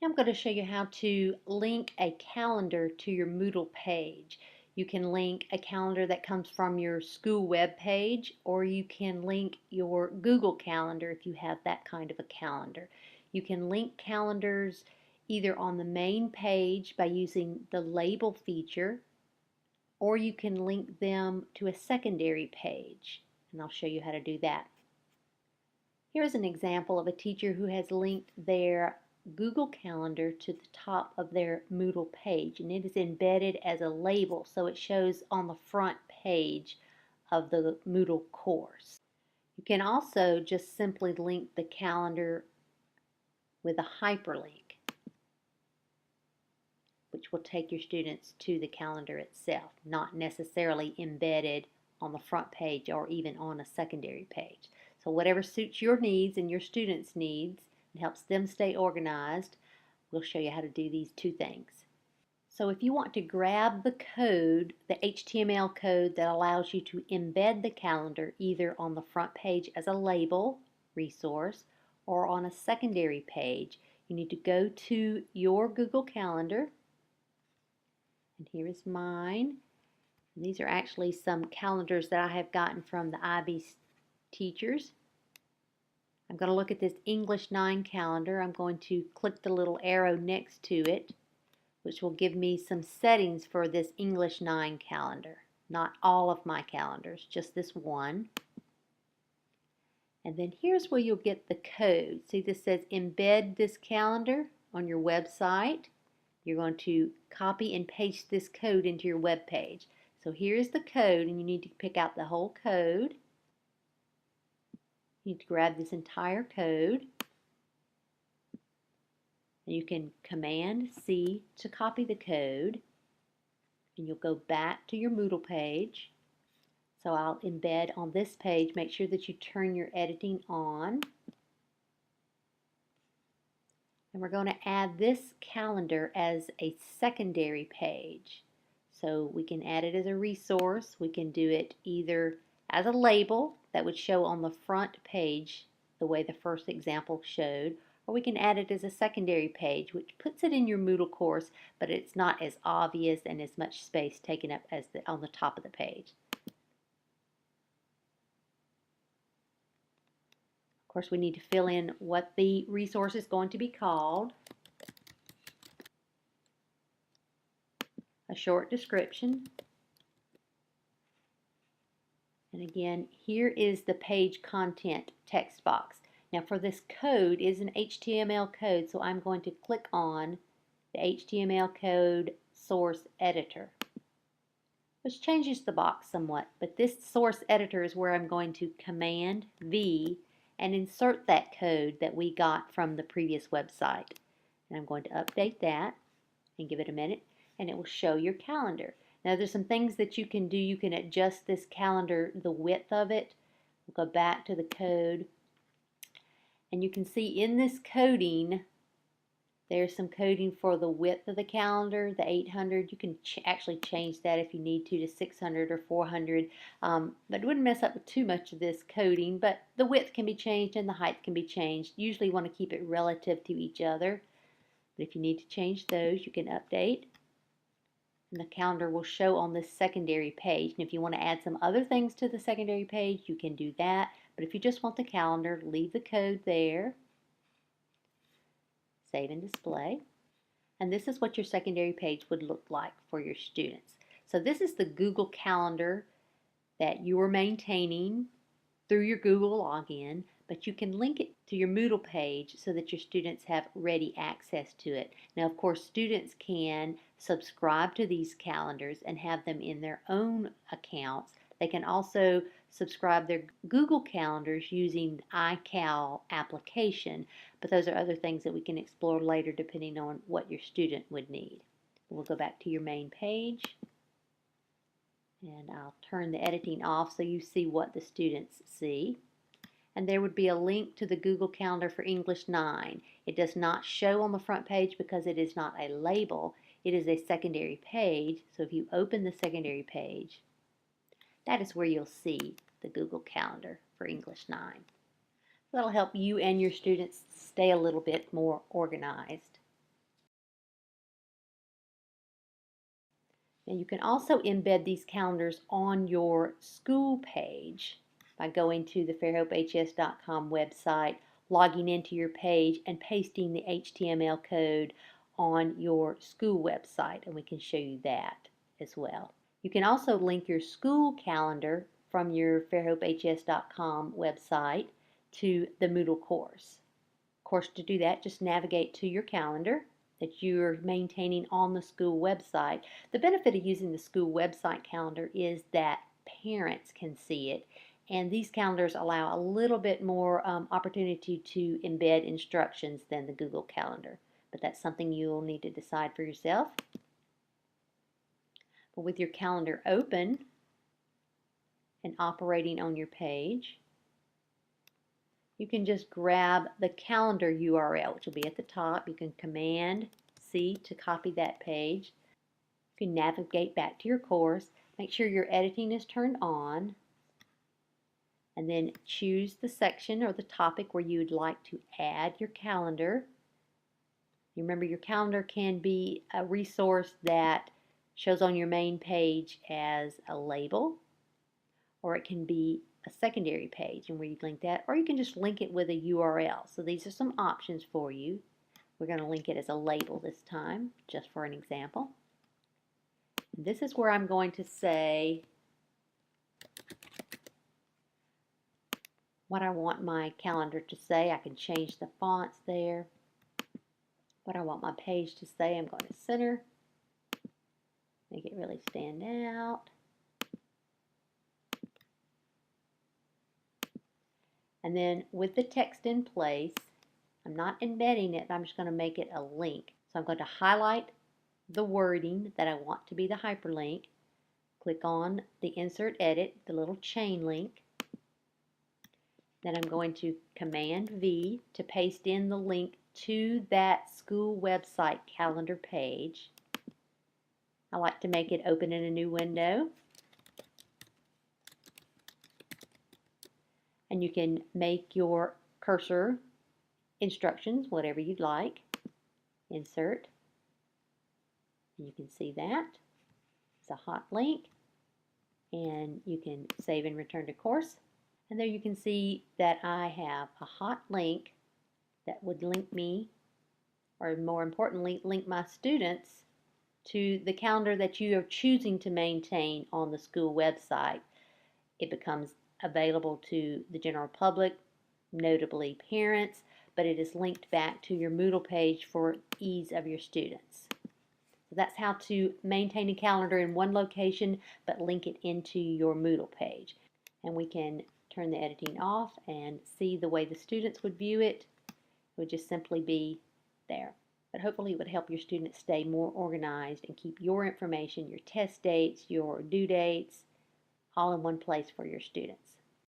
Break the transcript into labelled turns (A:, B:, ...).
A: I'm going to show you how to link a calendar to your Moodle page. You can link a calendar that comes from your school web page, or you can link your Google Calendar if you have that kind of a calendar. You can link calendars either on the main page by using the label feature, or you can link them to a secondary page, and I'll show you how to do that. Here's an example of a teacher who has linked their Google Calendar to the top of their Moodle page, and it is embedded as a label so it shows on the front page of the Moodle course. You can also just simply link the calendar with a hyperlink, which will take your students to the calendar itself, not necessarily embedded on the front page or even on a secondary page. So whatever suits your needs and your students' needs and helps them stay organized, we'll show you how to do these two things. So if you want to grab the code, the HTML code that allows you to embed the calendar either on the front page as a label resource or on a secondary page, you need to go to your Google Calendar. And here is mine. And these are actually some calendars that I have gotten from the IB teachers. I'm going to look at this English 9 calendar. I'm going to click the little arrow next to it, which will give me some settings for this English 9 calendar. Not all of my calendars, just this one. And then here's where you'll get the code. See, this says embed this calendar on your website. You're going to copy and paste this code into your web page. So here's the code, and you need to pick out the whole code. You need to grab this entire code. And you can Command C to copy the code. And you'll go back to your Moodle page. So I'll embed on this page. Make sure that you turn your editing on. And we're going to add this calendar as a secondary page. So we can add it as a resource. We can do it either as a label that would show on the front page the way the first example showed, or we can add it as a secondary page, which puts it in your Moodle course, but it's not as obvious and as much space taken up as on the top of the page. Of course, we need to fill in what the resource is going to be called, a short description, and again, here is the page content text box. Now for this code is an HTML code, so I'm going to click on the HTML code source editor, which changes the box somewhat, but this source editor is where I'm going to Command V and insert that code that we got from the previous website. And I'm going to update that and give it a minute, and it will show your calendar. Now there's some things that you can do. You can adjust this calendar, the width of it. We'll go back to the code, and you can see in this coding there's some coding for the width of the calendar, the 800. You can actually change that if you need to 600 or 400, but it wouldn't mess up with too much of this coding. But the width can be changed and the height can be changed. Usually you want to keep it relative to each other, but if you need to change those, you can update. And the calendar will show on this secondary page. And if you want to add some other things to the secondary page, you can do that. But if you just want the calendar, leave the code there. Save and display. And this is what your secondary page would look like for your students. So this is the Google Calendar that you are maintaining through your Google login, but you can link it to your Moodle page so that your students have ready access to it. Now, of course, students can subscribe to these calendars and have them in their own accounts. They can also subscribe their Google calendars using the iCal application, but those are other things that we can explore later depending on what your student would need. We'll go back to your main page, and I'll turn the editing off so you see what the students see. And there would be a link to the Google Calendar for English 9. It does not show on the front page because it is not a label. It is a secondary page, so if you open the secondary page, that is where you'll see the Google Calendar for English 9. That'll help you and your students stay a little bit more organized. Now you can also embed these calendars on your school page by going to the fairhopehs.com website, logging into your page, and pasting the HTML code on your school website, and we can show you that as well. You can also link your school calendar from your fairhopehs.com website to the Moodle course. Of course, to do that, just navigate to your calendar that you're maintaining on the school website. The benefit of using the school website calendar is that parents can see it, and these calendars allow a little bit more opportunity to embed instructions than the Google Calendar, but that's something you'll need to decide for yourself. But with your calendar open and operating on your page, you can just grab the calendar URL, which will be at the top. You can Command C to copy that page. You can navigate back to your course. Make sure your editing is turned on. And then choose the section or the topic where you would like to add your calendar. You remember, your calendar can be a resource that shows on your main page as a label, or it can be a secondary page and where you link that, or you can just link it with a URL. So these are some options for you. We're going to link it as a label this time, just for an example. This is where I'm going to say what I want my calendar to say. I can change the fonts there. What I want my page to say, I'm going to center, make it really stand out. And then with the text in place, I'm not embedding it, I'm just going to make it a link. So I'm going to highlight the wording that I want to be the hyperlink, click on the Insert Edit, the little chain link. Then I'm going to Command V to paste in the link to that school website calendar page. I like to make it open in a new window. And you can make your cursor instructions whatever you'd like. Insert. And you can see that. It's a hot link. And you can save and return to course. And there you can see that I have a hot link that would link me, or more importantly, link my students to the calendar that you are choosing to maintain on the school website. It becomes available to the general public, notably parents, but it is linked back to your Moodle page for ease of your students. So that's how to maintain a calendar in one location, but link it into your Moodle page. And we can turn the editing off and see the way the students would view it. It would just simply be there. But hopefully it would help your students stay more organized and keep your information, your test dates, your due dates, all in one place for your students.